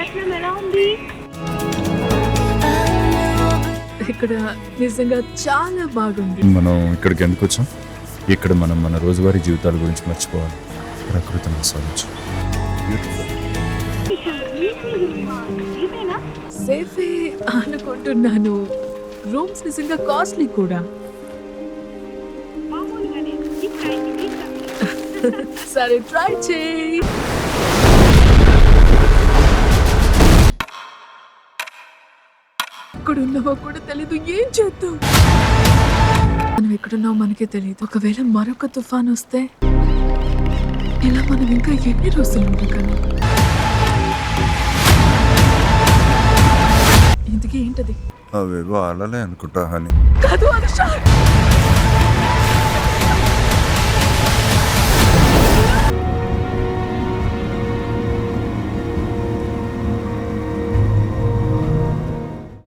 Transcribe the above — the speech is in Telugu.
దర్శనం ఎలా ఉంది? ఇక్కడ నిజంగా చాలా బాగుంది. మనం ఇక్కడికి ఎందుకు వచ్చాం? ఇక్కడ మనం మన రోజువారీ జీవితాల గురించి మర్చిపోవాలి, ప్రకృతిని ఆస్వాదించు. ఇదేనా? సేఫే అనుకుంటున్నాను. రూమ్స్ నిజంగా కాస్ట్లీ కూడా. మామూలుగానే. ఈ టైంకి తక్కువ. సరే ట్రై చేయి. ఇక్కడ ఉన్నావో కూడా తెలీదు, ఏం చేద్దాం? మనం ఎక్కడున్నావో మనకే తెలియదు. ఒకవేళ మరొక తుఫాన్ వస్తే ఇలా మనం ఇంకా ఎన్ని రోజులు ఉండగలం? ఇంతకీ ఏంటది? అవేవో అలలే అనుకుంటా అని. కాదు అనుషా.